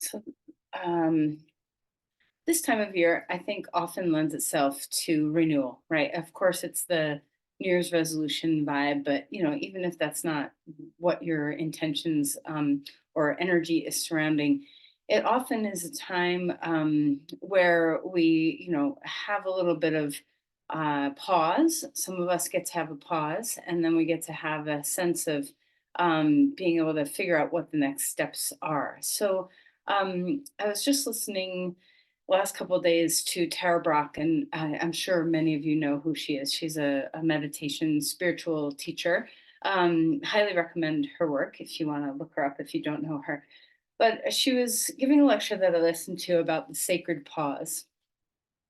So, um, this time of year, I think often lends itself to renewal, right? Of course, it's the New Year's resolution vibe, but even if that's not what your intentions or energy is surrounding, it often is a time where we, have a little bit of pause. Some of us get to have a pause, and then we get to have a sense of being able to figure out what the next steps are. So, I was just listening last couple of days to Tara Brach, and I'm sure many of you know who she is. She's a meditation spiritual teacher. Highly recommend her work if you want to look her up if you don't know her. But she was giving a lecture that I listened to about the sacred pause.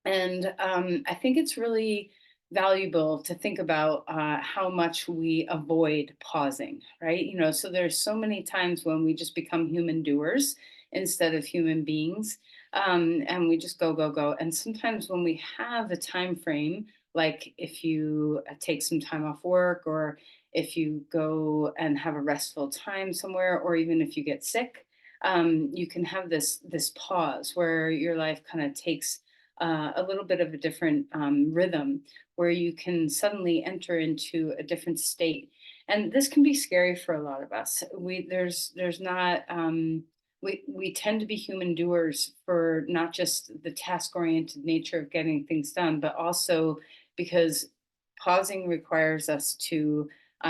And I think it's really valuable to think about how much we avoid pausing, right? So there's so many times when we just become human doers instead of human beings, and we just go, go, go. And sometimes when we have a time frame, like if you take some time off work, or if you go and have a restful time somewhere, or even if you get sick, you can have this pause where your life kind of takes a little bit of a different rhythm, where you can suddenly enter into a different state. And this can be scary for a lot of us. There's not we tend to be human doers for not just the task oriented nature of getting things done, but also because pausing requires us to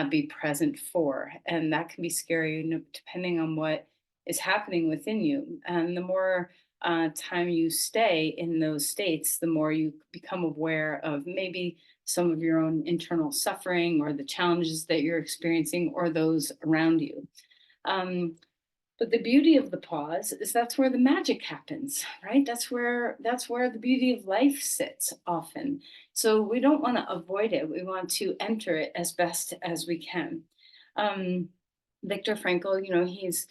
be present for, and that can be scary, depending on what is happening within you. And the more time you stay in those states, the more you become aware of maybe some of your own internal suffering, or the challenges that you're experiencing, or those around you. Um, but the beauty of the pause is that's where the magic happens, right? That's where the beauty of life sits often. So we don't want to avoid it. We want to enter it as best as we can. Um, Viktor Frankl, he's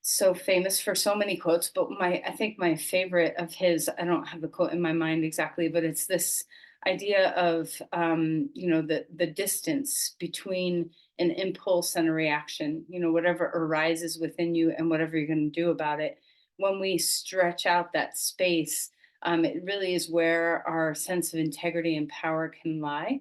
so famous for so many quotes, but I think my favorite of his, I don't have the quote in my mind exactly, but it's this idea of the distance between an impulse and a reaction, whatever arises within you and whatever you're going to do about it. When we stretch out that space, it really is where our sense of integrity and power can lie,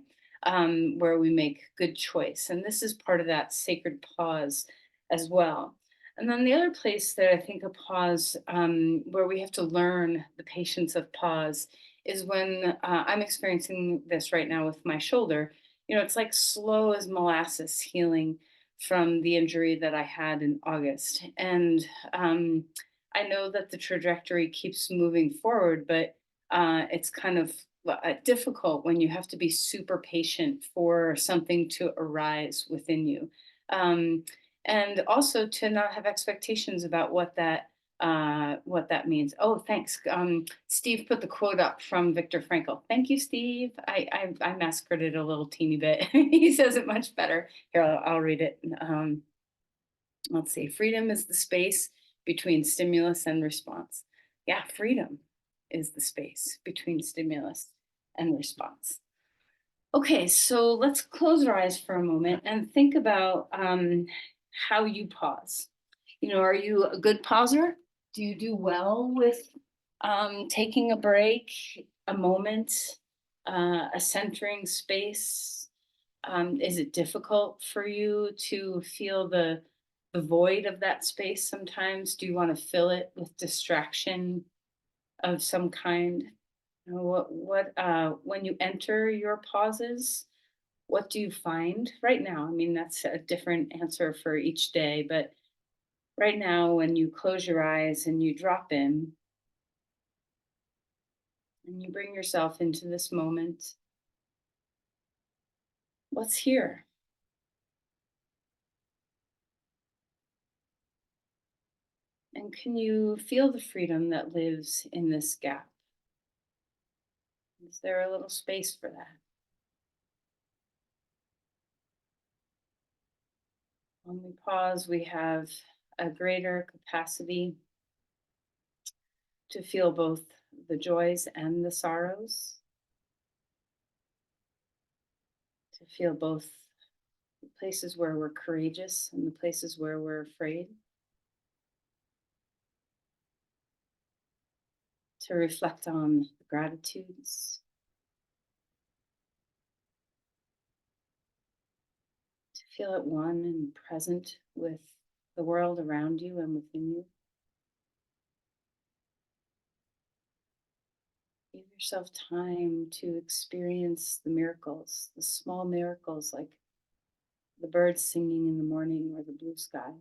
where we make good choice. And this is part of that sacred pause as well. And then the other place that I think a pause, where we have to learn the patience of pause, is when I'm experiencing this right now with my shoulder. It's like slow as molasses healing from the injury that I had in August. And I know that the trajectory keeps moving forward, but it's kind of difficult when you have to be super patient for something to arise within you. Um, and also to not have expectations about what that means. Oh, thanks. Steve put the quote up from Viktor Frankl. Thank you, Steve. I massacred it a little teeny bit. He says it much better. Here, I'll read it. Let's see. Freedom is the space between stimulus and response. Yeah, freedom is the space between stimulus and response. Okay, so let's close our eyes for a moment and think about how you pause. Are you a good pauser? Do you do well with taking a break, a moment, a centering space? Is it difficult for you to feel the void of that space sometimes? Do you want to fill it with distraction of some kind? When you enter your pauses, what do you find right now? I mean, that's a different answer for each day, but right now, when you close your eyes and you drop in and you bring yourself into this moment, what's here? And can you feel the freedom that lives in this gap? Is there a little space for that? When we pause, we have a greater capacity to feel both the joys and the sorrows, to feel both the places where we're courageous and the places where we're afraid. to reflect on the gratitudes, to feel at one and present with the world around you and within you. Give yourself time to experience the miracles, the small miracles like the birds singing in the morning or the blue sky.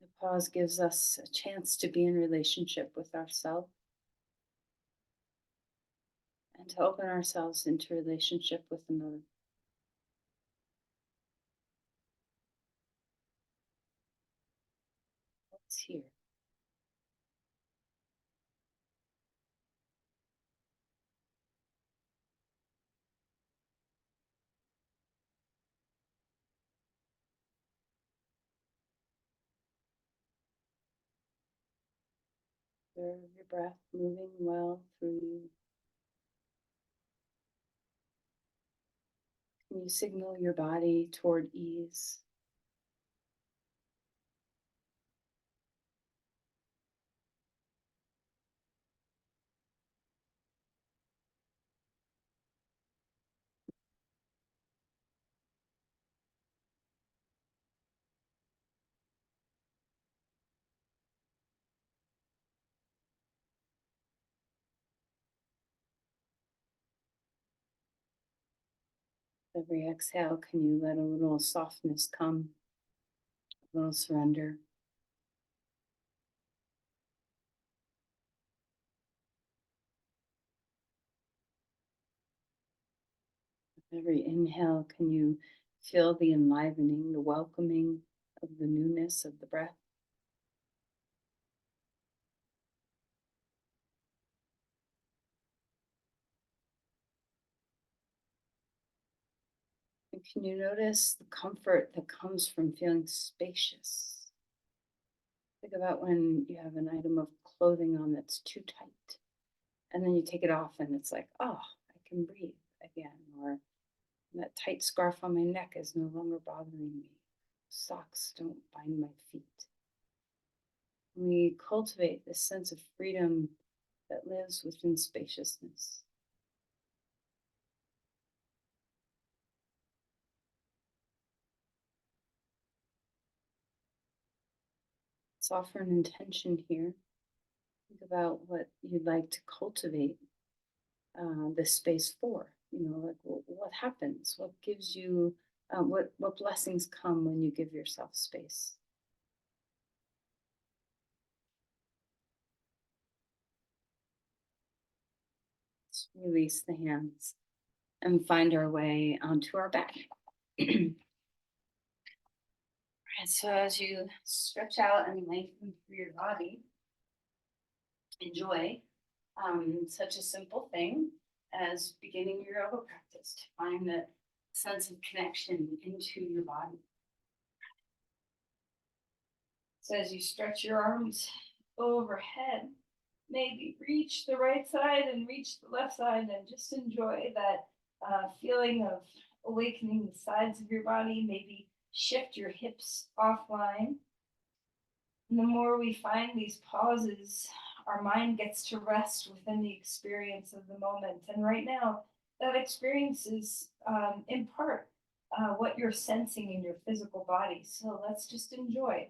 The pause gives us a chance to be in relationship with ourselves and to open ourselves into relationship with another. What's here? Observe your breath moving well through you. Can you signal your body toward ease? Every exhale, can you let a little softness come, a little surrender? With every inhale, can you feel the enlivening, the welcoming of the newness of the breath? And can you notice the comfort that comes from feeling spacious? Think about when you have an item of clothing on that's too tight, and then you take it off and it's like, oh, I can breathe again. Or that tight scarf on my neck is no longer bothering me. Socks don't bind my feet. We cultivate this sense of freedom that lives within spaciousness. Let's offer an intention here. Think about what you'd like to cultivate this space for. You know, like what happens? What gives you? What blessings come when you give yourself space? Let's release the hands and find our way onto our back. And so as you stretch out and lengthen through your body, enjoy such a simple thing as beginning your yoga practice to find that sense of connection into your body. So as you stretch your arms overhead, maybe reach the right side and reach the left side and just enjoy that feeling of awakening the sides of your body. Maybe shift your hips offline. And the more we find these pauses, our mind gets to rest within the experience of the moment. And right now, that experience is in part what you're sensing in your physical body. So let's just enjoy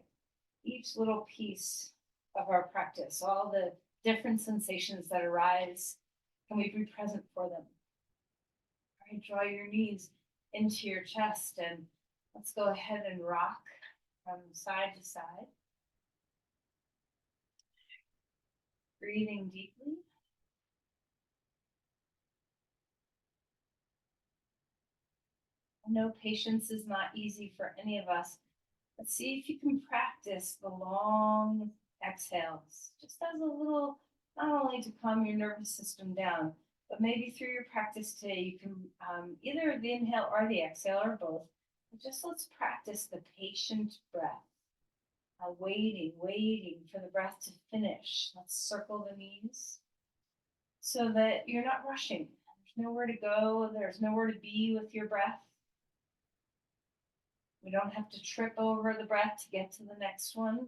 each little piece of our practice, all the different sensations that arise. Can we be present for them? All right, draw your knees into your chest and let's go ahead and rock from side to side. Breathing deeply. I know patience is not easy for any of us. Let's see if you can practice the long exhales, just as a little, not only to calm your nervous system down, but maybe through your practice today, you can either the inhale or the exhale or both. But just let's practice the patient breath, waiting for the breath to finish. Let's circle the knees so that you're not rushing. There's nowhere to go, there's nowhere to be with your breath. We don't have to trip over the breath to get to the next one.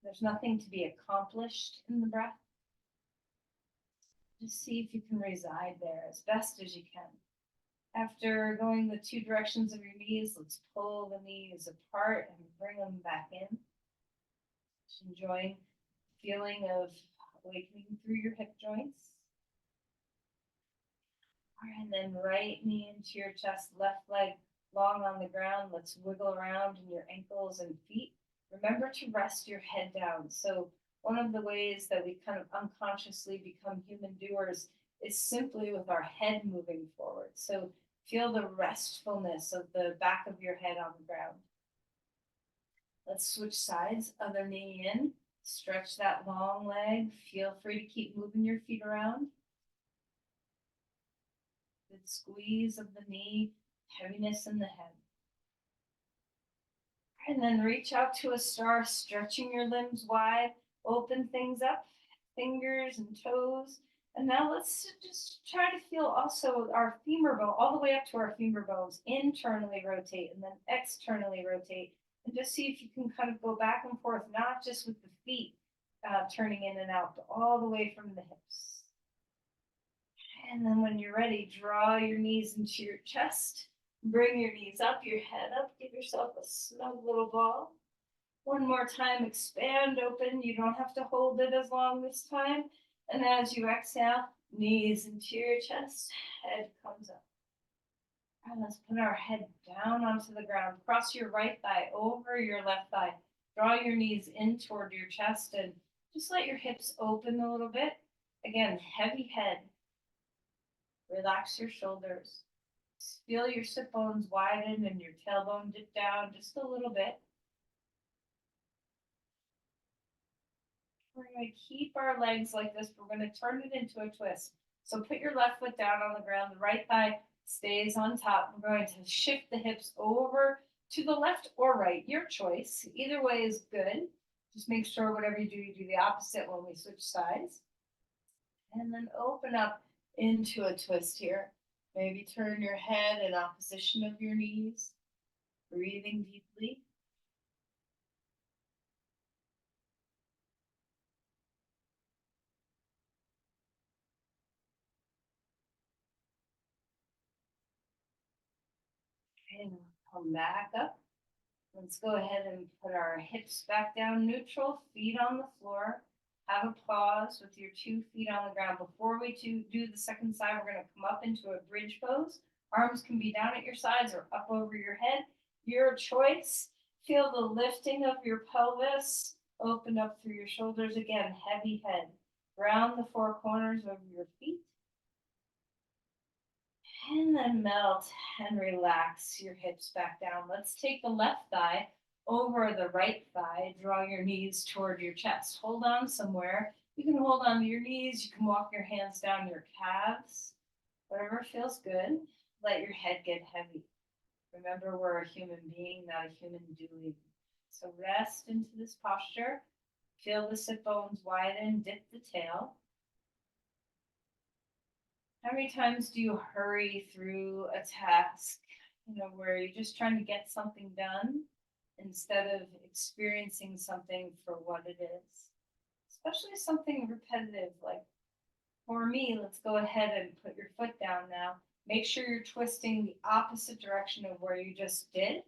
There's nothing to be accomplished in the breath. Just see if you can reside there as best as you can. After going the two directions of your knees, let's pull the knees apart and bring them back in. Just enjoying the feeling of awakening through your hip joints. All right, and then right knee into your chest, left leg long on the ground. Let's wiggle around in your ankles and feet. Remember to rest your head down. So one of the ways that we kind of unconsciously become human doers is simply with our head moving forward. So feel the restfulness of the back of your head on the ground. Let's switch sides, other knee in, stretch that long leg. Feel free to keep moving your feet around. Good squeeze of the knee, heaviness in the head. And then reach out to a star, stretching your limbs wide, open things up, fingers and toes. And now let's just try to feel also our femur bone, all the way up to our femur bones, internally rotate and then externally rotate. And just see if you can kind of go back and forth, not just with the feet turning in and out, but all the way from the hips. And then when you're ready, draw your knees into your chest. Bring your knees up, your head up. Give yourself a snug little ball. One more time, expand, open. You don't have to hold it as long this time. And as you exhale, knees into your chest, head comes up. And let's put our head down onto the ground. Cross your right thigh over your left thigh. Draw your knees in toward your chest and just let your hips open a little bit. Again, heavy head. Relax your shoulders. Feel your sit bones widen and your tailbone dip down just a little bit. We're going to keep our legs like this. We're going to turn it into a twist. So put your left foot down on the ground. The right thigh stays on top. We're going to shift the hips over to the left or right, your choice. Either way is good. Just make sure whatever you do the opposite when we switch sides. And then open up into a twist here. Maybe turn your head in opposition of your knees, breathing deeply. And come back up. Let's go ahead and put our hips back down neutral, feet on the floor. Have a pause with your 2 feet on the ground. Before we do the second side, we're going to come up into a bridge pose. Arms can be down at your sides or up over your head. Your choice. Feel the lifting of your pelvis. Open up through your shoulders. Again, heavy head. Round the 4 corners of your feet. And then melt and relax your hips back down. Let's take the left thigh over the right thigh. Draw your knees toward your chest. Hold on somewhere. You can hold on to your knees. You can walk your hands down your calves. Whatever feels good. Let your head get heavy. Remember, we're a human being, not a human doing. So rest into this posture. Feel the sit bones widen. Dip the tail. How many times do you hurry through a task, where you're just trying to get something done instead of experiencing something for what it is? Especially something repetitive, like for me, let's go ahead and put your foot down now. Make sure you're twisting the opposite direction of where you just did.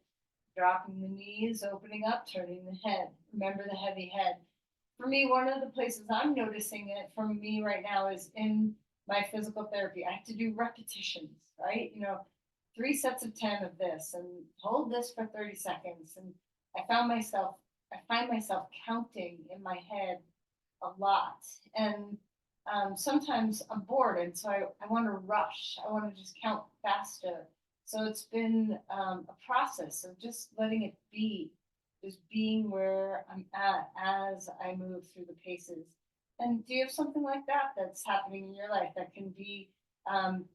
Dropping the knees, opening up, turning the head. Remember the heavy head. For me, one of the places I'm noticing it for me right now is in my physical therapy. I have to do repetitions, right? 3 sets of 10 of this and hold this for 30 seconds. And I find myself counting in my head a lot. And sometimes I'm bored. And so I want to rush. I want to just count faster. So it's been a process of just letting it be, just being where I'm at as I move through the paces. And do you have something like that that's happening in your life that can be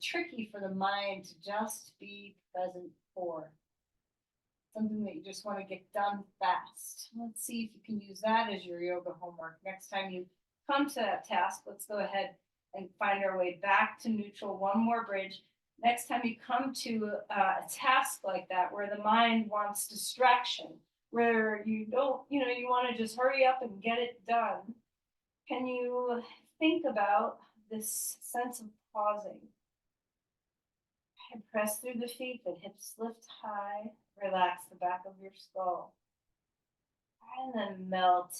tricky for the mind to just be present for? Something that you just want to get done fast. Let's see if you can use that as your yoga homework. Next time you come to that task, let's go ahead and find our way back to neutral. One more bridge. next time you come to a task like that where the mind wants distraction, where you don't, you want to just hurry up and get it done, can you think about this sense of pausing? And press through the feet, the hips lift high, relax the back of your skull, and then melt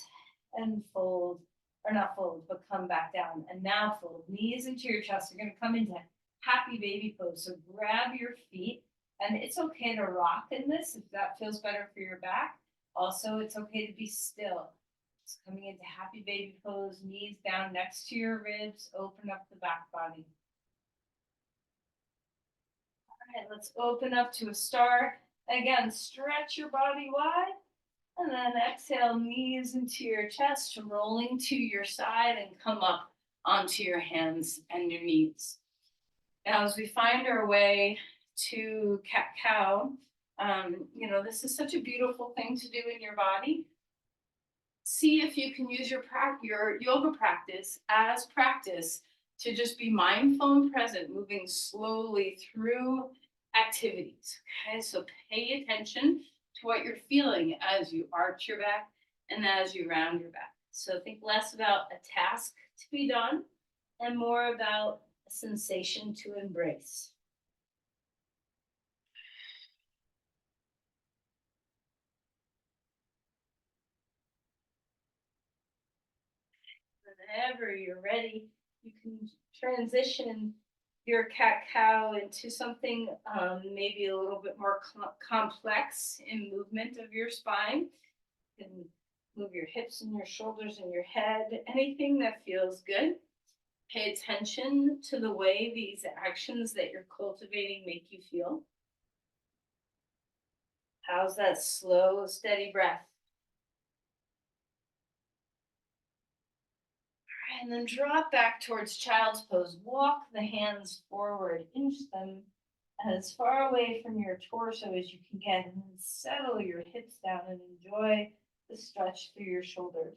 and fold, or not fold, but come back down. And now fold, knees into your chest. You're gonna come into happy baby pose. So grab your feet, and it's okay to rock in this if that feels better for your back. Also, it's okay to be still. Just coming into happy baby pose, knees down next to your ribs, open up the back body. All right, let's open up to a star. Again, stretch your body wide. And then exhale, knees into your chest, rolling to your side and come up onto your hands and your knees. Now, as we find our way to cat-cow, this is such a beautiful thing to do in your body. See if you can use your yoga practice as practice to just be mindful and present, moving slowly through activities. Okay, so pay attention to what you're feeling as you arch your back and as you round your back. So think less about a task to be done and more about a sensation to embrace. Whenever you're ready, you can transition your cat-cow into something maybe a little bit more complex in movement of your spine. You can move your hips and your shoulders and your head, anything that feels good. Pay attention to the way these actions that you're cultivating make you feel. How's that slow, steady breath? And then drop back towards child's pose. Walk the hands forward, inch them as far away from your torso as you can get, and then settle your hips down and enjoy the stretch through your shoulders.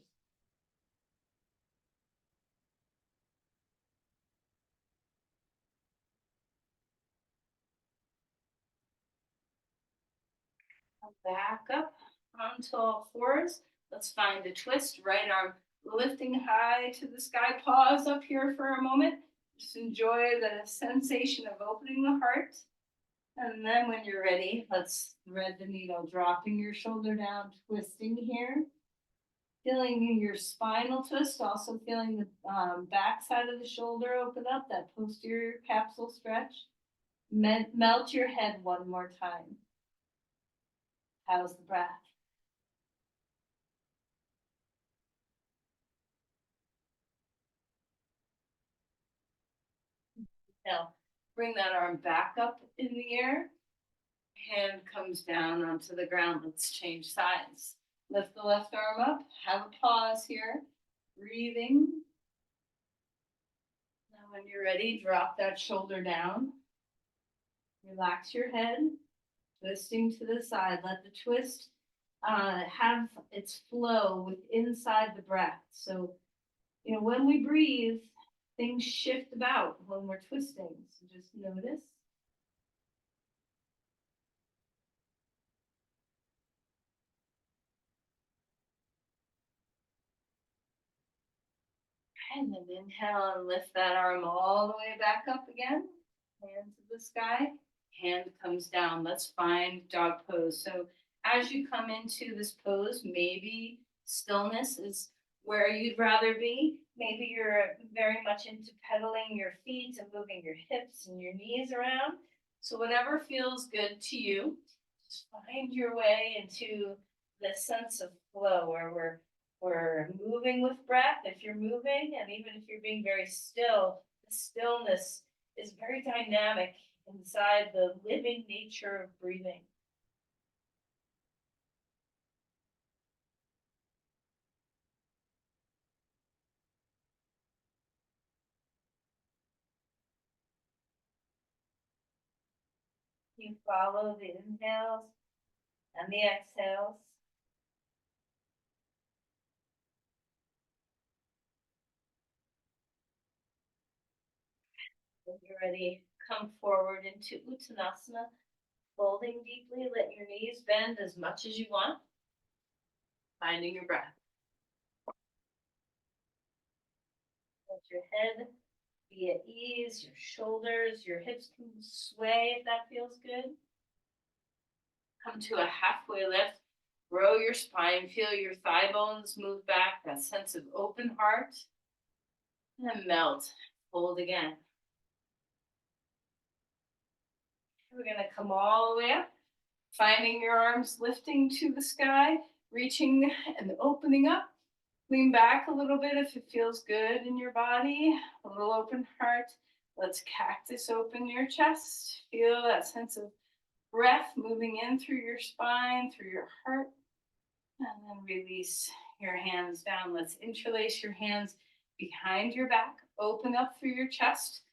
Come back up onto all fours. Let's find a twist. Right arm lifting high to the sky. Pause up here for a moment. Just enjoy the sensation of opening the heart. And then when you're ready, let's thread the needle, dropping your shoulder down, twisting here. Feeling your spinal twist, also feeling the back side of the shoulder open up, that posterior capsule stretch. Melt your head one more time. How's the breath? Now, bring that arm back up in the air. Hand comes down onto the ground. Let's change sides. Lift the left arm up. Have a pause here. Breathing. Now, when you're ready, drop that shoulder down. Relax your head. Twisting to the side. Let the twist have its flow with inside the breath. So, when we breathe, things shift about when we're twisting. So just notice. And then inhale and lift that arm all the way back up again. Hand to the sky. Hand comes down. Let's find dog pose. So as you come into this pose, maybe stillness is where you'd rather be. Maybe you're very much into pedaling your feet and moving your hips and your knees around. So whatever feels good to you, just find your way into the sense of flow where we're moving with breath if you're moving, and even if you're being very still, the stillness is very dynamic inside the living nature of breathing. You follow the inhales and the exhales. When you're ready, come forward into Uttanasana, folding deeply, let your knees bend as much as you want, finding your breath. Let your head be at ease, your shoulders, your hips can sway if that feels good. Come to a halfway lift, grow your spine, feel your thigh bones move back, that sense of open heart, and then melt, fold again. We're gonna come all the way up, finding your arms lifting to the sky, reaching and opening up. Lean back a little bit if it feels good in your body, a little open heart. Let's cactus open your chest. Feel that sense of breath moving in through your spine, through your heart. And then release your hands down. Let's interlace your hands behind your back. Open up through your chest.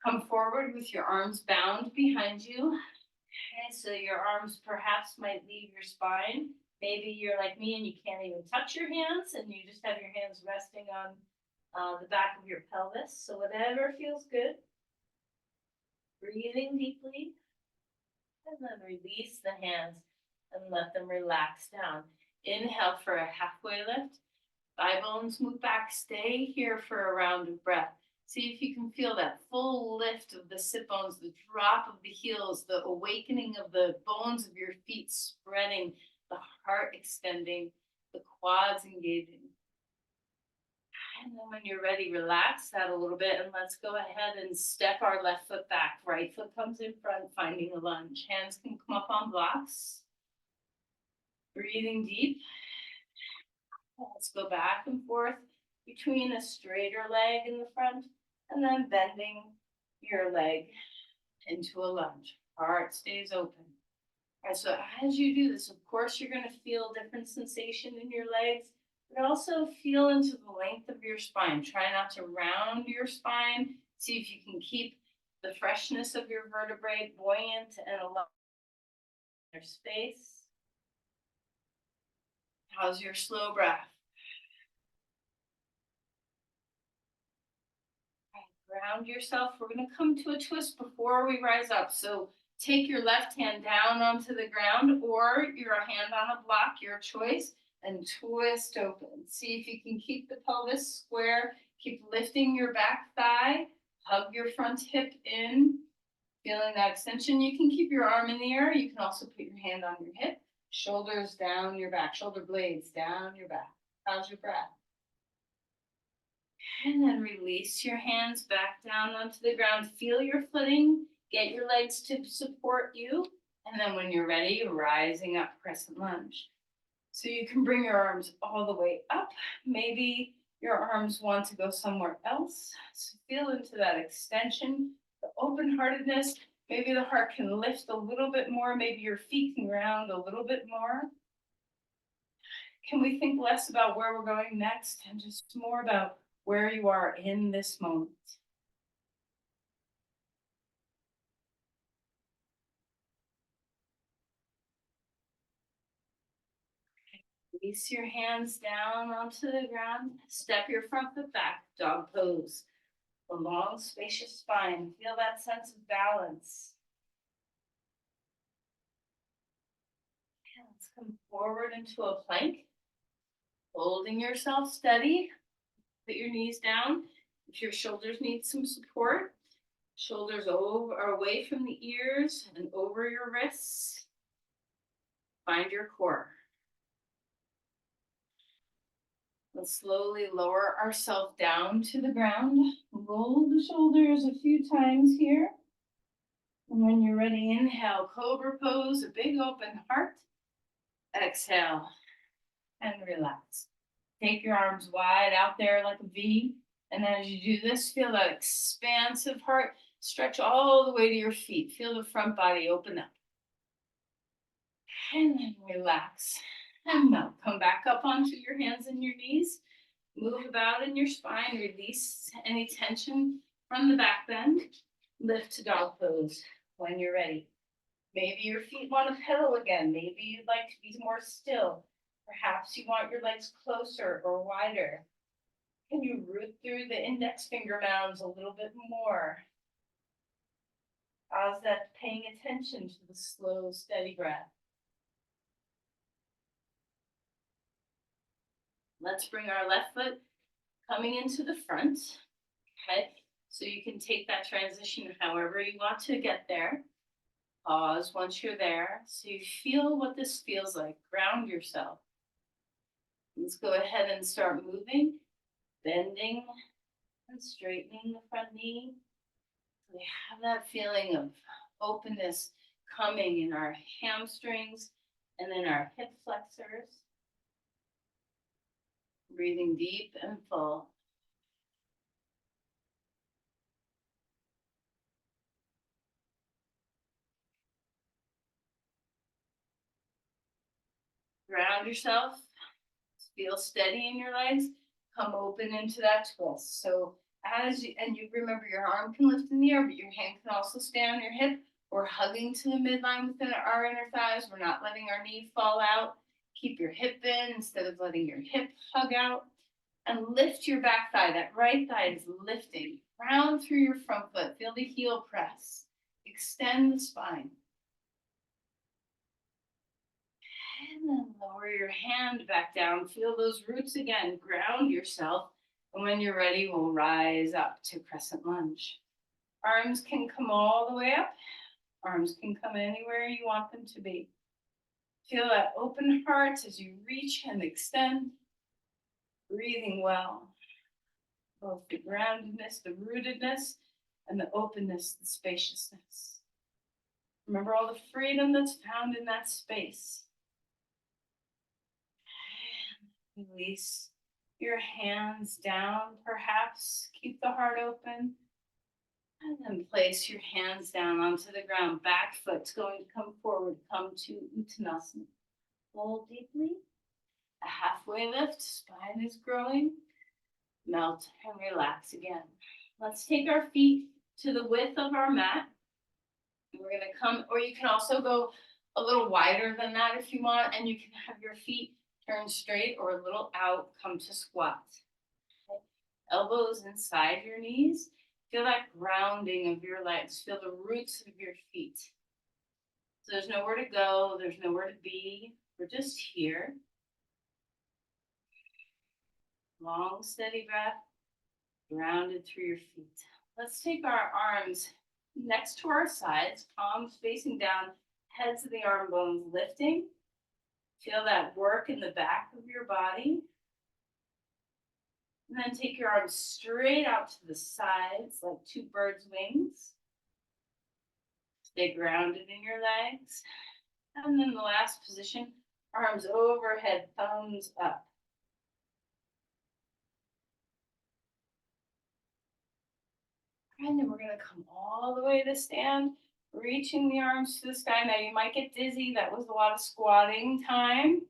Come forward with your arms bound behind you. Okay, so your arms perhaps might leave your spine. Maybe you're like me and you can't even touch your hands and you just have your hands resting on the back of your pelvis. So whatever feels good. Breathing deeply. And then release the hands and let them relax down. Inhale for a halfway lift. Thigh bones move back. Stay here for a round of breath. See if you can feel that full lift of the sit bones, the drop of the heels, the awakening of the bones of your feet spreading, the heart extending, the quads engaging. And then when you're ready, relax that a little bit and let's go ahead and step our left foot back. Right foot comes in front, finding a lunge. Hands can come up on blocks. Breathing deep. Let's go back and forth between a straighter leg in the front and then bending your leg into a lunge. Heart stays open. All right, so as you do this, of course, you're going to feel different sensation in your legs, but also feel into the length of your spine. Try not to round your spine. See if you can keep the freshness of your vertebrae buoyant and alive in your space. How's your slow breath? Ground yourself. We're going to come to a twist before we rise up. So take your left hand down onto the ground or your hand on a block, your choice, and twist open. See if you can keep the pelvis square. Keep lifting your back thigh. Hug your front hip in. Feeling that extension. You can keep your arm in the air. You can also put your hand on your hip. Shoulders down your back. Shoulder blades down your back. How's your breath? And then release your hands back down onto the ground. Feel your footing. Get your legs to support you. And then when you're ready, rising up, crescent lunge. So you can bring your arms all the way up. Maybe your arms want to go somewhere else. So feel into that extension, the open-heartedness. Maybe the heart can lift a little bit more. Maybe your feet can round a little bit more. Can we think less about where we're going next and just more about where you are in this moment? Release your hands down onto the ground. Step your front foot back, dog pose. A long, spacious spine. Feel that sense of balance. And let's come forward into a plank. Holding yourself steady. Put your knees down. If your shoulders need some support, shoulders over, away from the ears and over your wrists. Find your core. Let's slowly lower ourselves down to the ground. Roll the shoulders a few times here. And when you're ready, inhale, cobra pose, a big open heart. Exhale and relax. Take your arms wide out there like a V. And as you do this, feel that expansive heart. Stretch all the way to your feet. Feel the front body open up. And then relax. And now come back up onto your hands and your knees. Move about in your spine. Release any tension from the back bend. Lift to dog pose when you're ready. Maybe your feet want to pedal again. Maybe you'd like to be more still. Perhaps you want your legs closer or wider. Can you root through the index finger mounds a little bit more? How's that paying attention to the slow, steady breath? Let's bring our left foot coming into the front. Okay, so you can take that transition however you want to get there. Pause once you're there so you feel what this feels like. Ground yourself. Let's go ahead and start moving, bending and straightening the front knee. We have that feeling of openness coming in our hamstrings and then our hip flexors. Breathing deep and full. Ground yourself. Feel steady in your legs. Come open into that twist. So and you remember your arm can lift in the air, but your hand can also stay on your hip. We're hugging to the midline within our inner thighs. We're not letting our knee fall out. Keep your hip in instead of letting your hip hug out. And lift your back thigh. That right thigh is lifting. Round through your front foot. Feel the heel press. Extend the spine. And then lower your hand back down. Feel those roots again. Ground yourself. And when you're ready, we'll rise up to crescent lunge. Arms can come all the way up. Arms can come anywhere you want them to be. Feel that open heart as you reach and extend. Breathing well. Both the groundedness, the rootedness, and the openness, the spaciousness. Remember all the freedom that's found in that space. And release your hands down, perhaps. Keep the heart open. And then place your hands down onto the ground. Back foot's going to come forward. Come to Uttanasana. Hold deeply. A halfway lift. Spine is growing. Melt and relax again. Let's take our feet to the width of our mat. We're going to come, or you can also go a little wider than that if you want, and you can have your feet turn straight or a little out, come to squat. Okay. Elbows inside your knees. Feel that grounding of your legs. Feel the roots of your feet. So there's nowhere to go. There's nowhere to be. We're just here. Long, steady breath. Grounded through your feet. Let's take our arms next to our sides, palms facing down, heads of the arm bones lifting. Feel that work in the back of your body. And then take your arms straight out to the sides like two birds' wings. Stay grounded in your legs. And then the last position, arms overhead, thumbs up. And then we're going to come all the way to stand, reaching the arms to the sky. Now you might get dizzy. That was a lot of squatting time.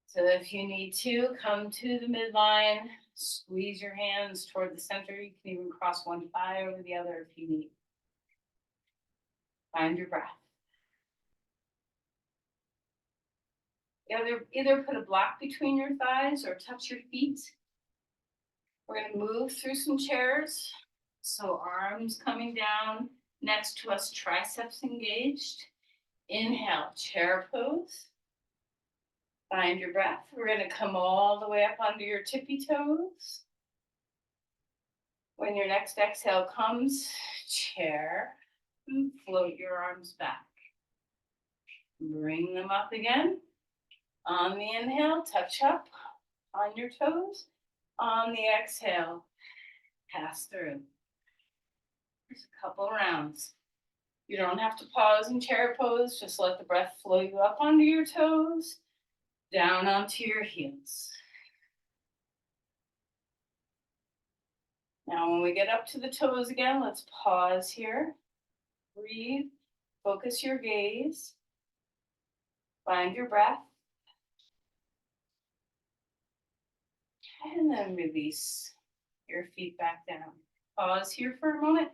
So if you need to, come to the midline, squeeze your hands toward the center. You can even cross one thigh over the other if you need. Find your breath. Either put a block between your thighs or touch your feet. We're going to move through some chairs. So arms coming down next to us, triceps engaged. Inhale, chair pose. Find your breath. We're going to come all the way up onto your tippy toes. When your next exhale comes, chair, and float your arms back. Bring them up again. On the inhale, touch up on your toes. On the exhale, pass through. There's a couple rounds. You don't have to pause in chair pose. Just let the breath flow you up onto your toes, down onto your heels. Now, when we get up to the toes again, let's pause here. Breathe. Focus your gaze. Find your breath. And then release your feet back down. Pause here for a moment.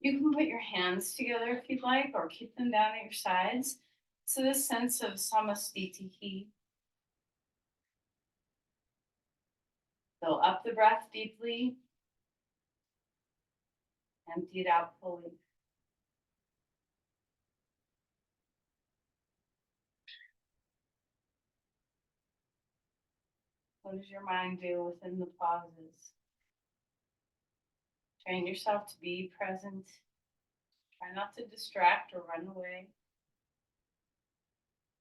You can put your hands together if you'd like, or keep them down at your sides. So this sense of samastitihi. Fill up the breath deeply. Empty it out fully. What does your mind do within the pauses? Train yourself to be present. Try not to distract or run away.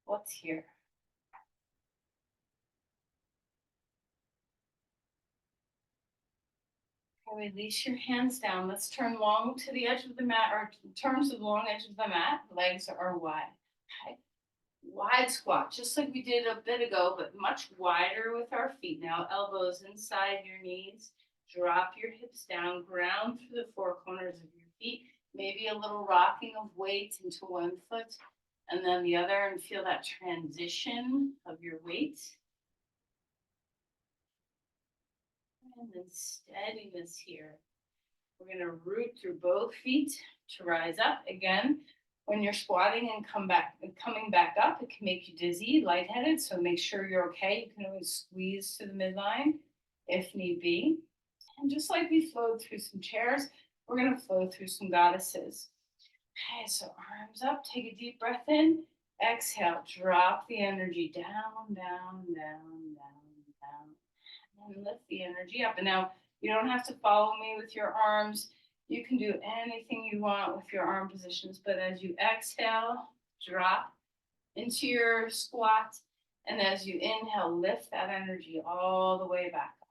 What's here? Okay, release your hands down. Let's turn long to the edge of the mat, or turn to the long edge of the mat. Legs are wide. Okay. Wide squat, just like we did a bit ago, but much wider with our feet now. Elbows inside your knees. Drop your hips down. Ground through the four corners of your feet. Maybe a little rocking of weight into one foot and then the other, and feel that transition of your weight. And then steadiness here. We're going to root through both feet to rise up. Again, when you're squatting and coming back up, it can make you dizzy, lightheaded. So make sure you're okay. You can always squeeze to the midline if need be. And just like we flowed through some chairs, we're going to flow through some goddesses. Okay, so arms up, take a deep breath in. Exhale, drop the energy down, down, down, down, down. And lift the energy up. And now you don't have to follow me with your arms. You can do anything you want with your arm positions, but as you exhale, drop into your squat. And as you inhale, lift that energy all the way back up.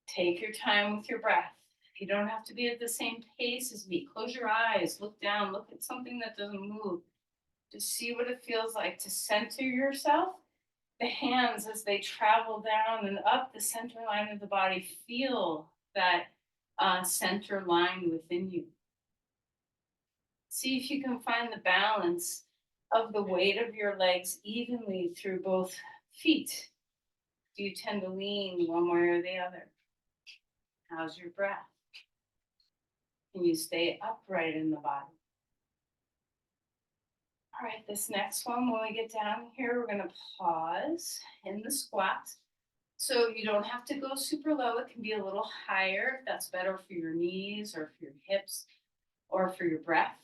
Take your time with your breath. You don't have to be at the same pace as me. Close your eyes, look down, look at something that doesn't move. Just see what it feels like to center yourself. The hands, as they travel down and up the center line of the body, feel that center line within you. See if you can find the balance of the weight of your legs evenly through both feet. Do you tend to lean one way or the other? How's your breath? Can you stay upright in the body? All right, this next one, when we get down here, we're going to pause in the squat. So you don't have to go super low. It can be a little higher if that's better for your knees or for your hips or for your breath.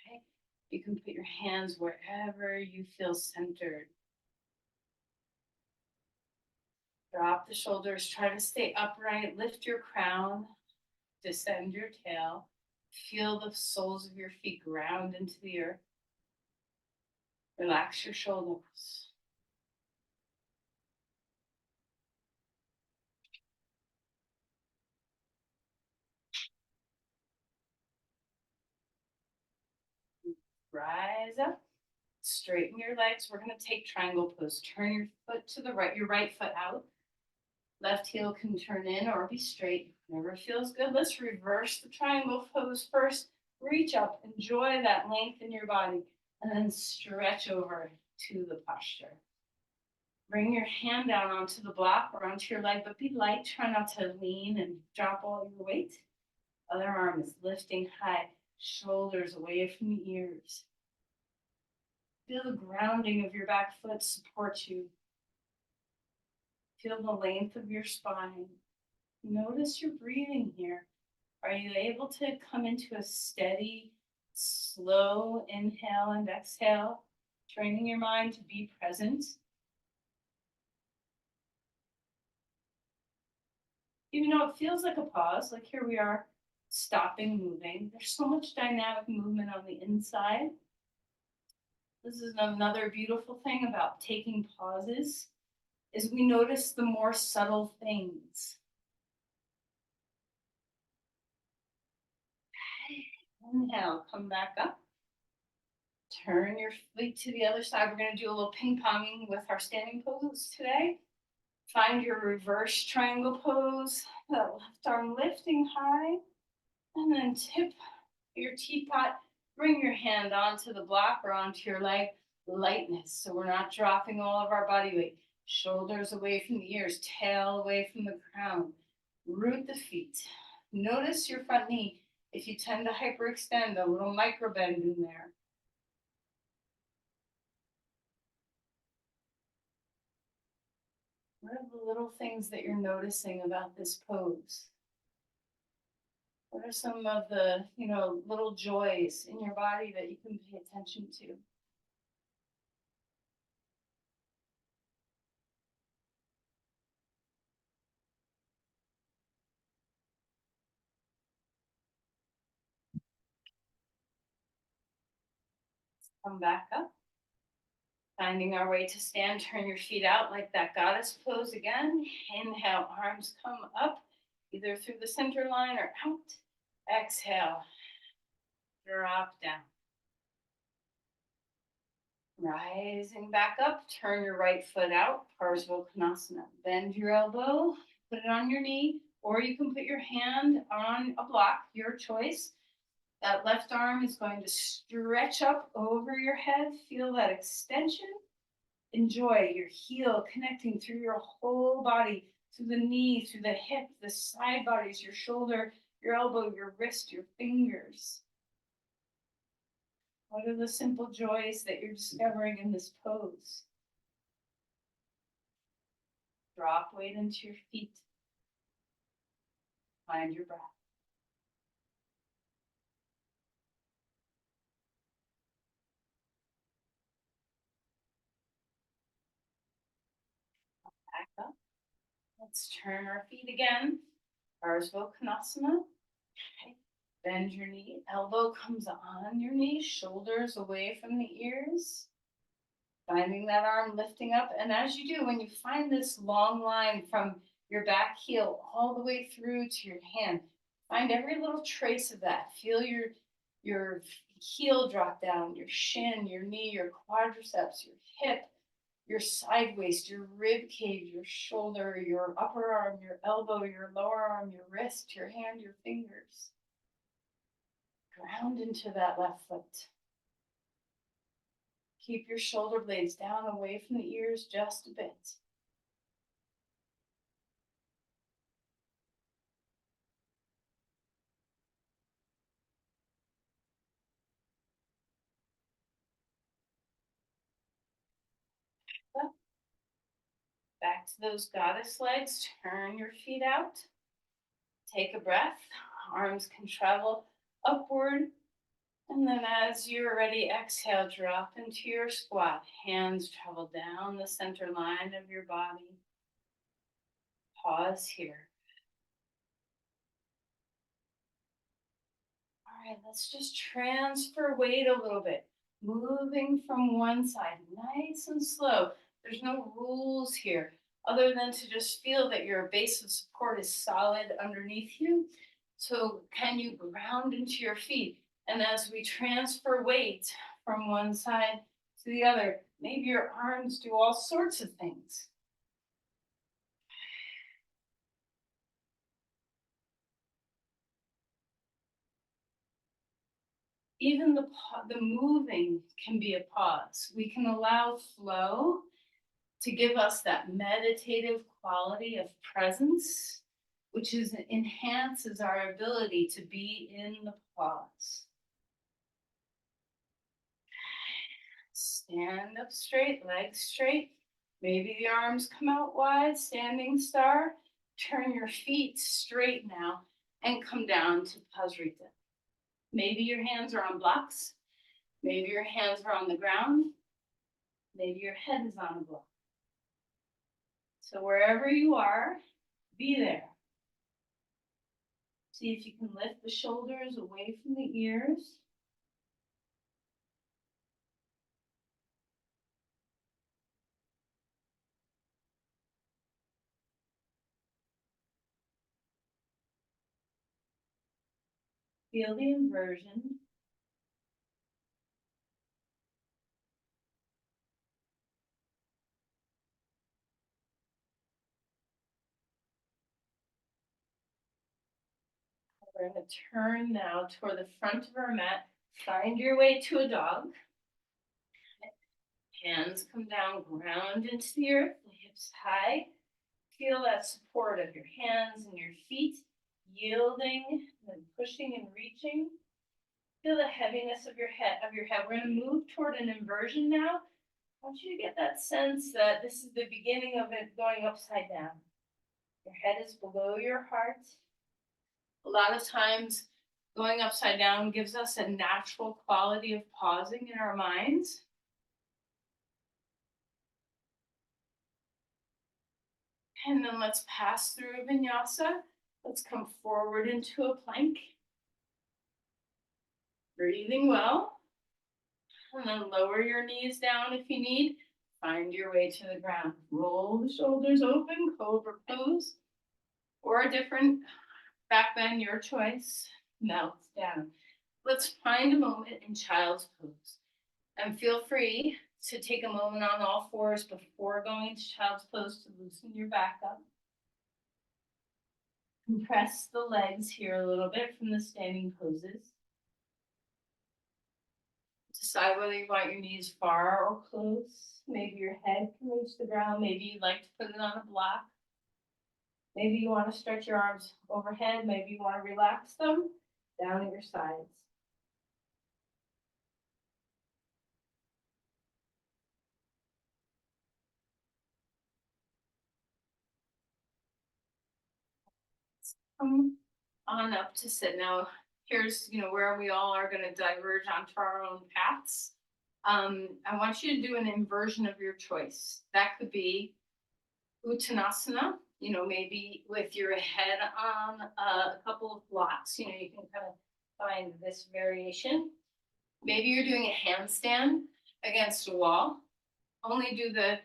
Okay. You can put your hands wherever you feel centered. Drop the shoulders. Try to stay upright. Lift your crown. Descend your tail. Feel the soles of your feet ground into the earth. Relax your shoulders. Rise up. Straighten your legs. We're going to take triangle pose. Turn your foot to the right, your right foot out. Left heel can turn in or be straight. Whatever feels good. Let's reverse the triangle pose first. Reach up. Enjoy that length in your body. And then stretch over to the posture. Bring your hand down onto the block or onto your leg, but be light. Try not to lean and drop all your weight. Other arm is lifting high. Shoulders away from the ears. Feel the grounding of your back foot support you. Feel the length of your spine. Notice your breathing here. Are you able to come into a steady, slow inhale and exhale, training your mind to be present? Even though it feels like a pause, like here we are stopping moving, there's so much dynamic movement on the inside. This is another beautiful thing about taking pauses, is we notice the more subtle things. Inhale, come back up. Turn your feet to the other side. We're going to do a little ping-ponging with our standing poses today. Find your reverse triangle pose. That left arm lifting high. And then tip your teapot. Bring your hand onto the block or onto your leg. Lightness, so we're not dropping all of our body weight. Shoulders away from the ears, tail away from the crown. Root the feet. Notice your front knee. If you tend to hyperextend, a little micro bend in there. What are the little things that you're noticing about this pose? What are some of the, little joys in your body that you can pay attention to? Come back up. Finding our way to stand, turn your feet out like that goddess pose again. Inhale, arms come up, either through the center line or out. Exhale, drop down. Rising back up, turn your right foot out, Parsvakonasana. Bend your elbow, put it on your knee, or you can put your hand on a block, your choice. That left arm is going to stretch up over your head. Feel that extension. Enjoy your heel connecting through your whole body, through the knee, through the hip, the side bodies, your shoulder, your elbow, your wrist, your fingers. What are the simple joys that you're discovering in this pose? Drop weight into your feet. Find your breath. Back up. Let's turn our feet again. Parsvakonasana. Okay. Bend your knee. Elbow comes on your knee. Shoulders away from the ears. Finding that arm lifting up. And as you do, when you find this long line from your back heel all the way through to your hand, find every little trace of that. Feel your heel drop down, your shin, your knee, your quadriceps, your hip, your side waist, your rib cage, your shoulder, your upper arm, your elbow, your lower arm, your wrist, your hand, your fingers. Ground into that left foot. Keep your shoulder blades down away from the ears just a bit. Back to those goddess legs. Turn your feet out. Take a breath. Arms can travel upward. And then as you're ready, exhale, drop into your squat. Hands travel down the center line of your body. Pause here. All right, let's just transfer weight a little bit. Moving from one side, nice and slow. There's no rules here other than to just feel that your base of support is solid underneath you. So can you ground into your feet? And as we transfer weight from one side to the other, maybe your arms do all sorts of things. Even the moving can be a pause. We can allow flow to give us that meditative quality of presence, which enhances our ability to be in the pause. Stand up straight, legs straight. Maybe the arms come out wide, standing star. Turn your feet straight now and come down to Pasrita. Maybe your hands are on blocks. Maybe your hands are on the ground. Maybe your head is on a block. So wherever you are, be there. See if you can lift the shoulders away from the ears. Feel the inversion. We're going to turn now toward the front of our mat. Find your way to a dog. Hands come down, ground into the earth, hips high. Feel that support of your hands and your feet, yielding and pushing and reaching. Feel the heaviness of your head. We're going to move toward an inversion now. I want you to get that sense that this is the beginning of it going upside down. Your head is below your heart. A lot of times, going upside down gives us a natural quality of pausing in our minds. And then let's pass through a vinyasa. Let's come forward into a plank. Breathing well. and then lower your knees down if you need. Find your way to the ground. Roll the shoulders open, cobra pose, or a different back bend, your choice. Melt down. Let's find a moment in child's pose. And feel free to take a moment on all fours before going to child's pose to loosen your back up. Compress the legs here a little bit from the standing poses. Decide whether you want your knees far or close. Maybe your head can reach the ground. Maybe you'd like to put it on a block. Maybe you want to stretch your arms overhead. Maybe you want to relax them down at your sides. Come on up to sit. Now, here's, where we all are going to diverge onto our own paths. I want you to do an inversion of your choice. That could be Uttanasana, maybe with your head on a couple of blocks, you can kind of find this variation. Maybe you're doing a handstand against a wall. Only do the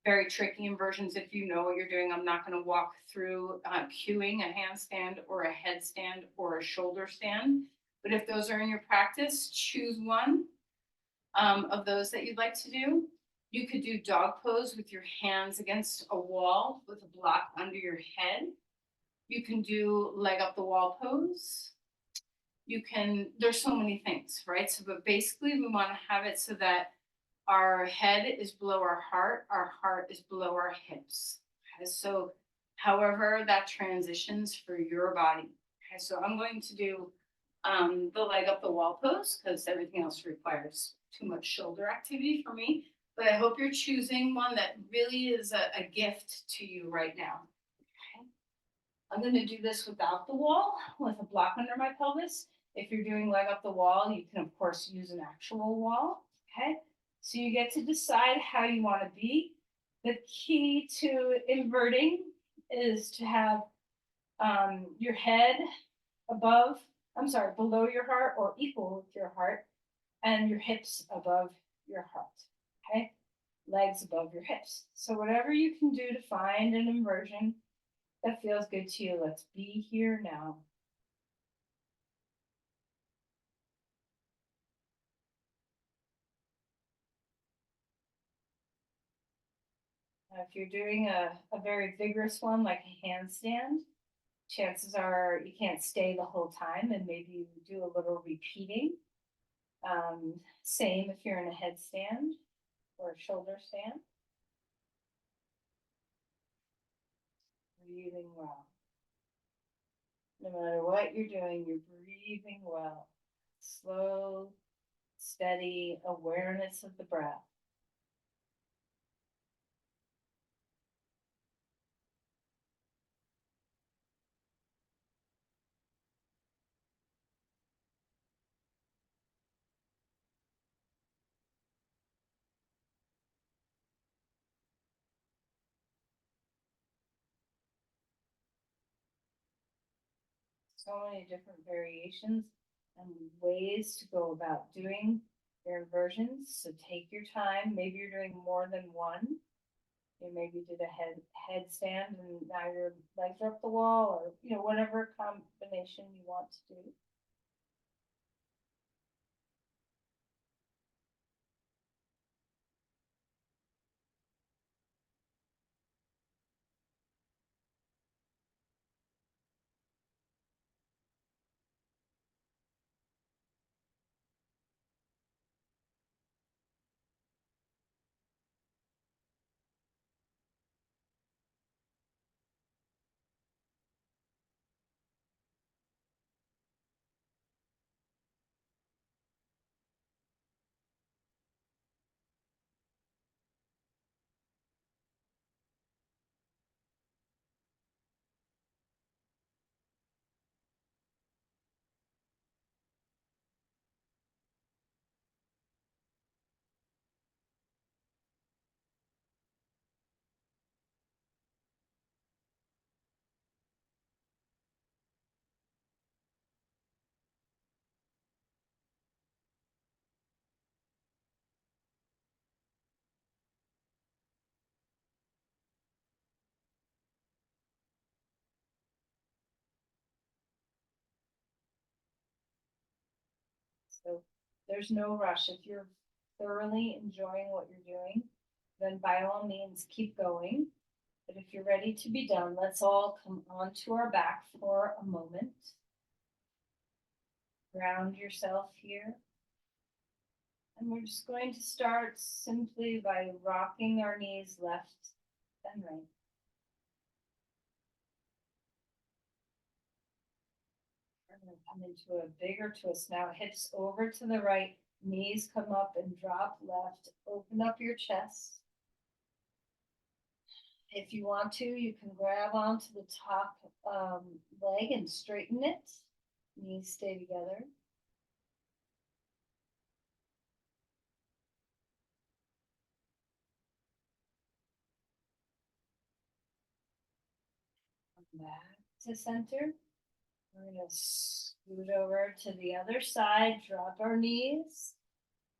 very tricky inversions if you know what you're doing. I'm not going to walk through cueing a handstand or a headstand or a shoulder stand. But if those are in your practice, choose one of those that you'd like to do. You could do dog pose with your hands against a wall with a block under your head. You can do leg up the wall pose. There's so many things, right? So, but basically we want to have it so that our head is below our heart is below our hips. Okay, so however that transitions for your body. Okay, so I'm going to do the leg up the wall pose because everything else requires too much shoulder activity for me. But I hope you're choosing one that really is a gift to you right now. Okay. I'm going to do this without the wall with a block under my pelvis. If you're doing leg up the wall, you can of course use an actual wall. Okay. So you get to decide how you want to be. The key to inverting is to have your head below your heart or equal with your heart, and your hips above your heart. Okay, legs above your hips. So whatever you can do to find an inversion that feels good to you, let's be here now. Now, if you're doing a very vigorous one like a handstand, chances are you can't stay the whole time and maybe you do a little repeating. Same if you're in a headstand or a shoulder stand. Breathing well. No matter what you're doing, you're breathing well. Slow, steady awareness of the breath. So many different variations and ways to go about doing your inversions. So take your time. Maybe you're doing more than one. You maybe did a headstand and now your legs are up the wall, or whatever combination you want to do. So there's no rush. If you're thoroughly enjoying what you're doing, then by all means keep going. But if you're ready to be done, let's all come onto our back for a moment. Ground yourself here. And we're just going to start simply by rocking our knees left and right. We're going to come into a bigger twist now. Hips over to the right, knees come up and drop left. Open up your chest. If you want to, you can grab onto the top leg and straighten it. Knees stay together. Come back to center. We're going to scoot over to the other side, drop our knees,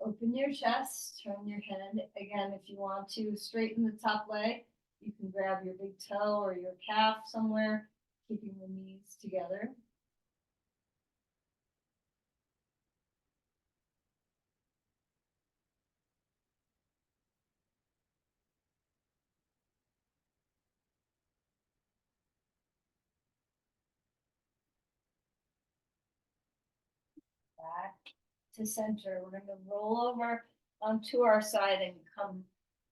open your chest, turn your head. Again, if you want to straighten the top leg, you can grab your big toe or your calf somewhere, keeping the knees together. Back to center. We're going to roll over onto our side and come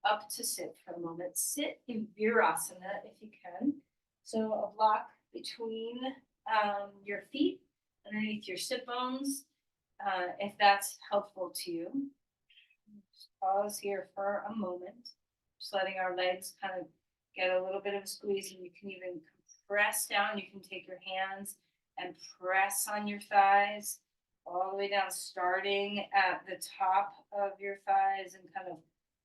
up to sit for a moment. Sit in Virasana if you can. So a block between your feet, underneath your sit bones, if that's helpful to you. Just pause here for a moment. Just letting our legs kind of get a little bit of a squeeze, and you can even press down. You can take your hands and press on your thighs all the way down, starting at the top of your thighs and kind of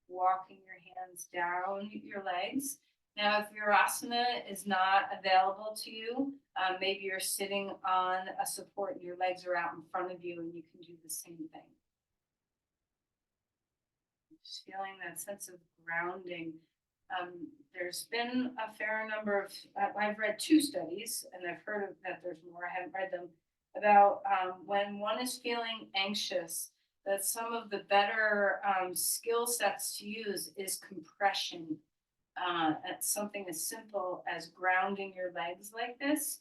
walking your hands down your legs. Now, if Virasana is not available to you, maybe you're sitting on a support and your legs are out in front of you, and you can do the same thing. Just feeling that sense of grounding. There's been a fair number of, I've read 2 studies, and I've heard of that there's more, I haven't read them, about when one is feeling anxious, that some of the better skill sets to use is compression. At something as simple as grounding your legs like this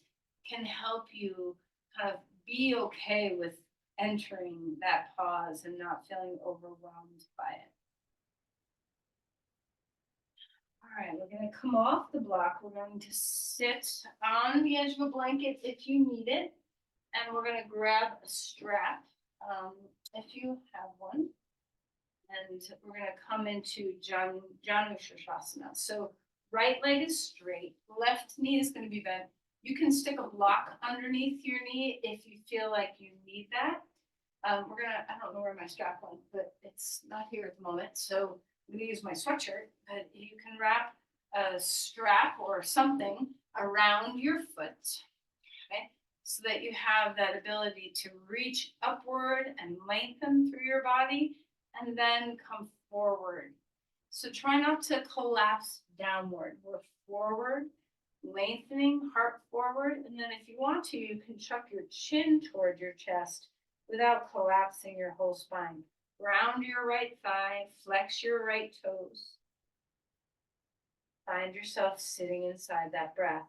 can help you kind of be okay with entering that pause and not feeling overwhelmed by it. All right, we're going to come off the block. We're going to sit on the edge of a blanket if you need it. And we're going to grab a strap if you have one. And we're going to come into Janu Sirsasana. So right leg is straight, left knee is going to be bent. You can stick a block underneath your knee if you feel like you need that. I don't know where my strap went, but it's not here at the moment. So I'm going to use my sweatshirt, but you can wrap a strap or something around your foot, okay? So that you have that ability to reach upward and lengthen through your body and then come forward. So try not to collapse downward. We're forward, lengthening, heart forward. And then if you want to, you can chuck your chin toward your chest without collapsing your whole spine. Round your right thigh, flex your right toes. Find yourself sitting inside that breath.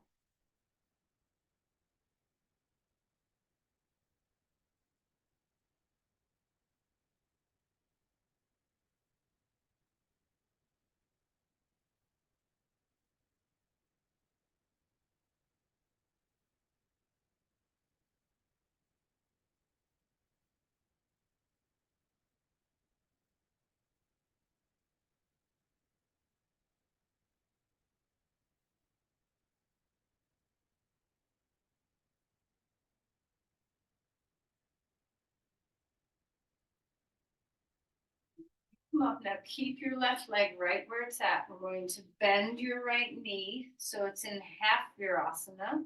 Come up now, keep your left leg right where it's at. We're going to bend your right knee so it's in half Virasana.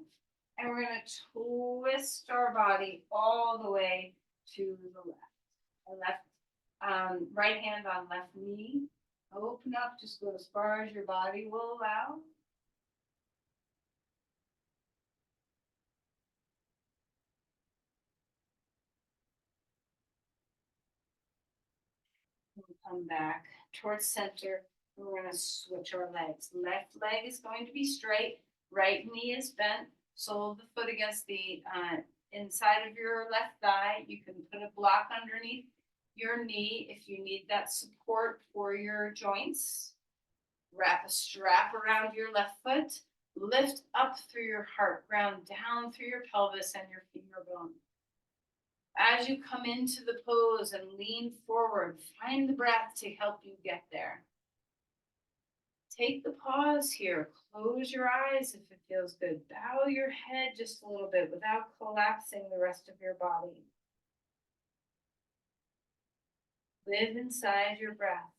And we're going to twist our body all the way to the left. Right hand on left knee. Open up, just go as far as your body will allow. Come back towards center. We're gonna switch our legs. Left leg is going to be straight, right knee is bent, sole of the foot against the inside of your left thigh. You can put a block underneath your knee if you need that support for your joints. Wrap a strap around your left foot. Lift up through your heart, ground down through your pelvis and your femur bone. As you come into the pose and lean forward, find the breath to help you get there. Take the pause here. Close your eyes if it feels good. Bow your head just a little bit without collapsing the rest of your body. Live inside your breath.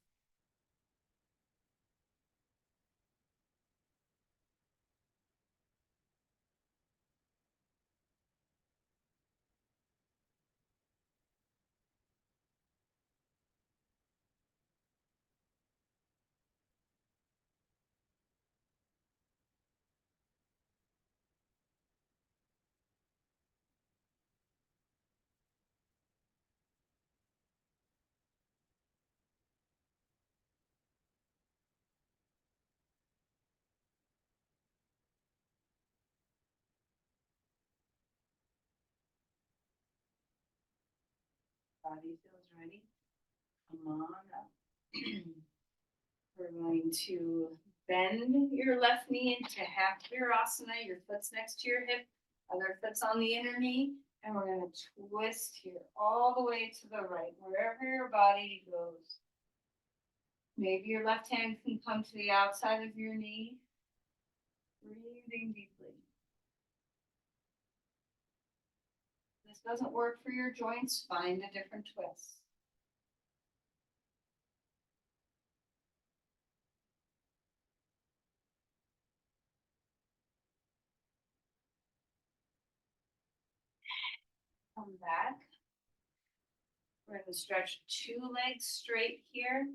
Body feels ready. Come on up. We're going to bend your left knee into half virasana. Your foot's next to your hip, other foot's on the inner knee. And we're going to twist here all the way to the right, wherever your body goes. Maybe your left hand can come to the outside of your knee. Breathing deeply. If this doesn't work for your joints, find a different twist. Come back. We're going to stretch 2 legs straight here.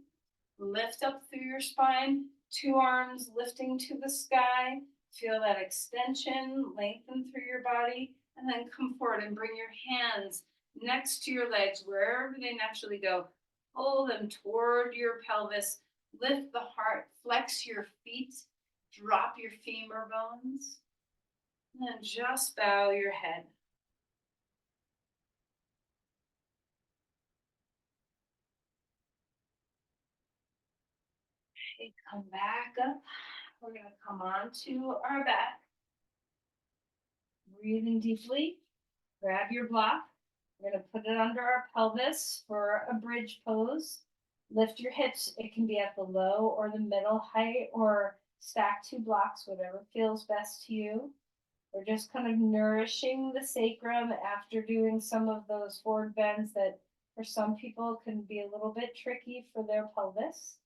Lift up through your spine, 2 arms lifting to the sky. Feel that extension, lengthen through your body, and then come forward and bring your hands next to your legs, wherever they naturally go. Pull them toward your pelvis. Lift the heart, flex your feet, drop your femur bones, and then just bow your head. Okay, come back up. We're going to come onto our back. Breathing deeply. Grab your block. We're going to put it under our pelvis for a bridge pose. Lift your hips. It can be at the low or the middle height, or stack 2 blocks, whatever feels best to you. We're just kind of nourishing the sacrum after doing some of those forward bends that for some people can be a little bit tricky for their pelvis.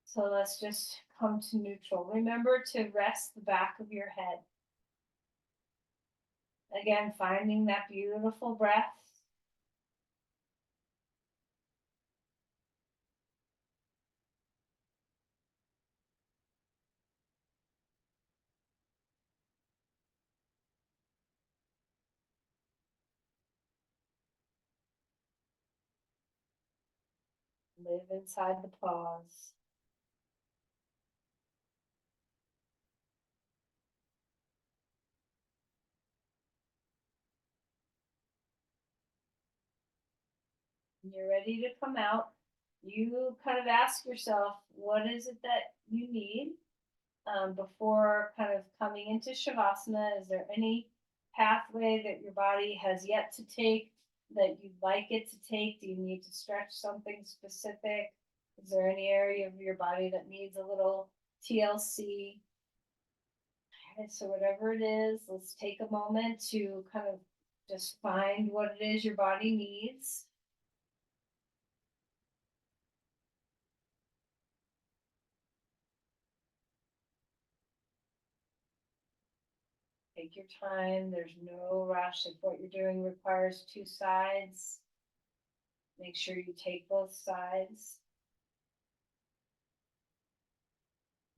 So let's just come to neutral. Remember to rest the back of your head. Again, finding that beautiful breath. Live inside the pause. When you're ready to come out, you kind of ask yourself, what is it that you need before kind of coming into Shavasana? Is there any pathway that your body has yet to take that you'd like it to take? Do you need to stretch something specific? Is there any area of your body that needs a little TLC? Okay, so whatever it is, let's take a moment to kind of just find what it is your body needs. Take your time. There's no rush. If what you're doing requires 2 sides, make sure you take both sides.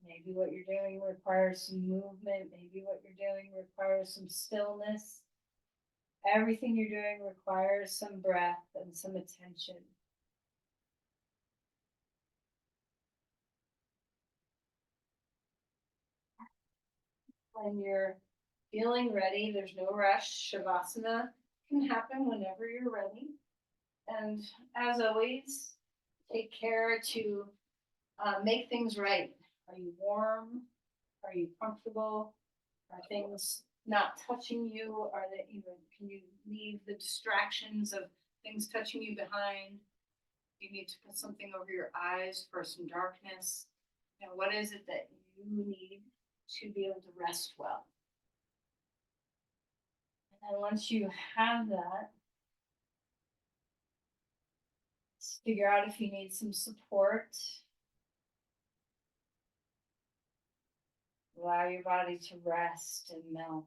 Maybe what you're doing requires some movement. Maybe what you're doing requires some stillness. Everything you're doing requires some breath and some attention. When you're feeling ready, there's no rush. Shavasana can happen whenever you're ready. And as always, take care to make things right. Are you warm? Are you comfortable? Are things not touching you? Are they even, can you leave the distractions of things touching you behind? You need to put something over your eyes for some darkness. And what is it that you need to be able to rest well? And then once you have that, figure out if you need some support. Allow your body to rest and melt.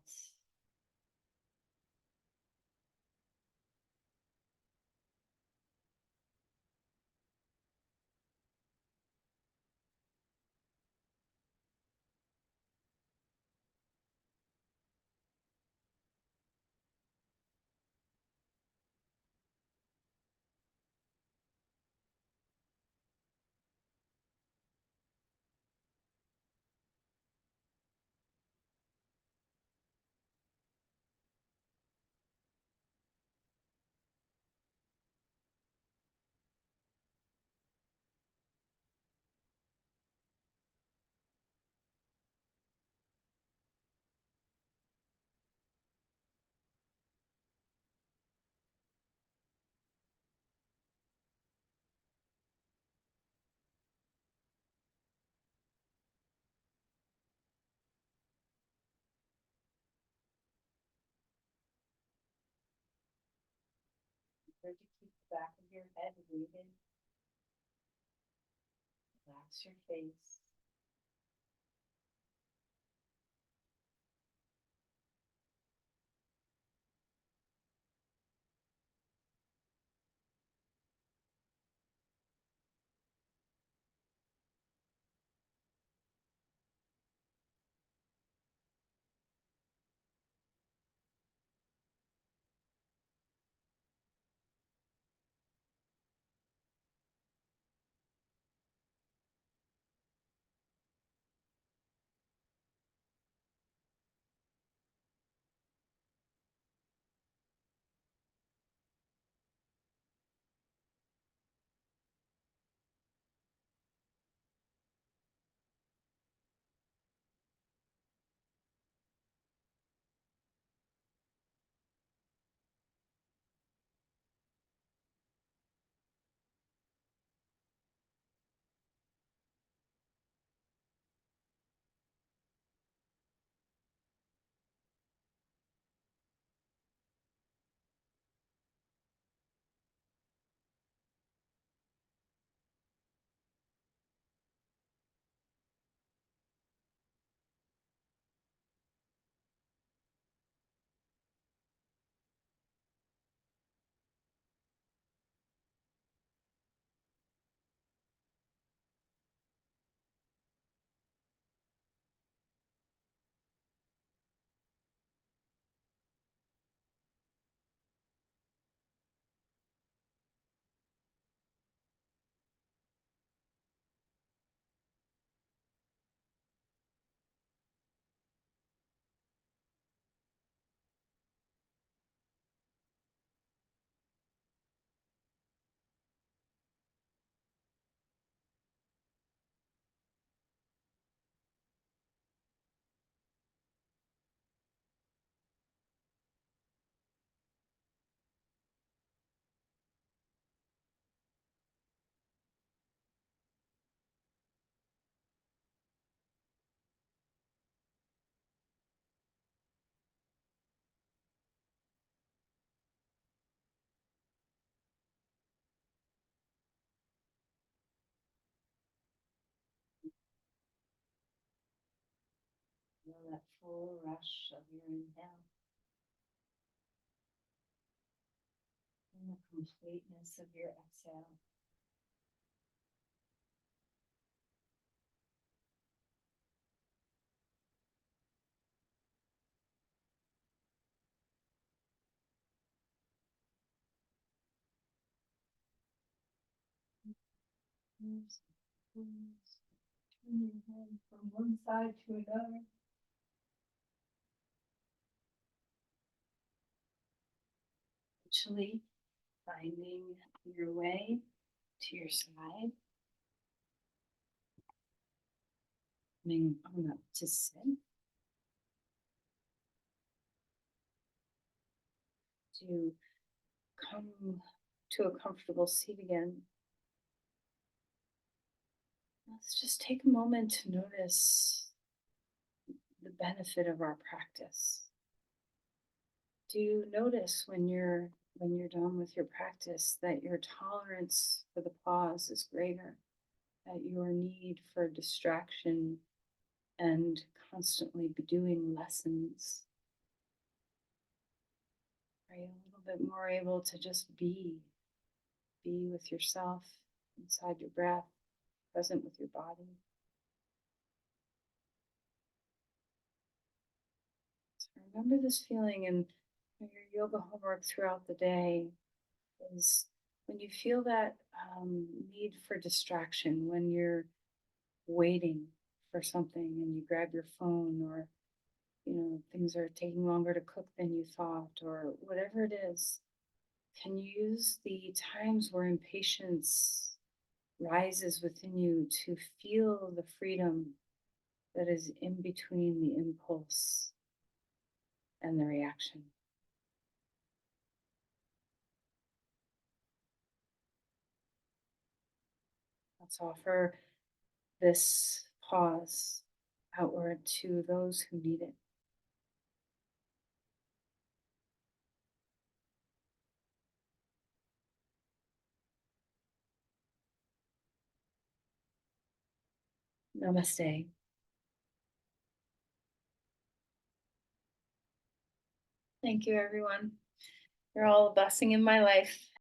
Remember to keep the back of your head weighted. Relax your face. Feel that full rush of your inhale and the completeness of your exhale. Turn your head from one side to another. Actually finding your way to your side. Coming on up to sit. To come to a comfortable seat again. Let's just take a moment to notice the benefit of our practice. Do you notice when you're done with your practice that your tolerance for the pause is greater, that your need for distraction and constantly be doing lessons? Are you a little bit more able to just be with yourself inside your breath, present with your body? So remember this feeling in your yoga homework throughout the day is when you feel that need for distraction, when you're waiting for something and you grab your phone, or things are taking longer to cook than you thought, or whatever it is. Can you use the times where impatience rises within you to feel the freedom that is in between the impulse and the reaction? Let's offer this pause outward to those who need it. Namaste. Thank you, everyone. You're all a blessing in my life.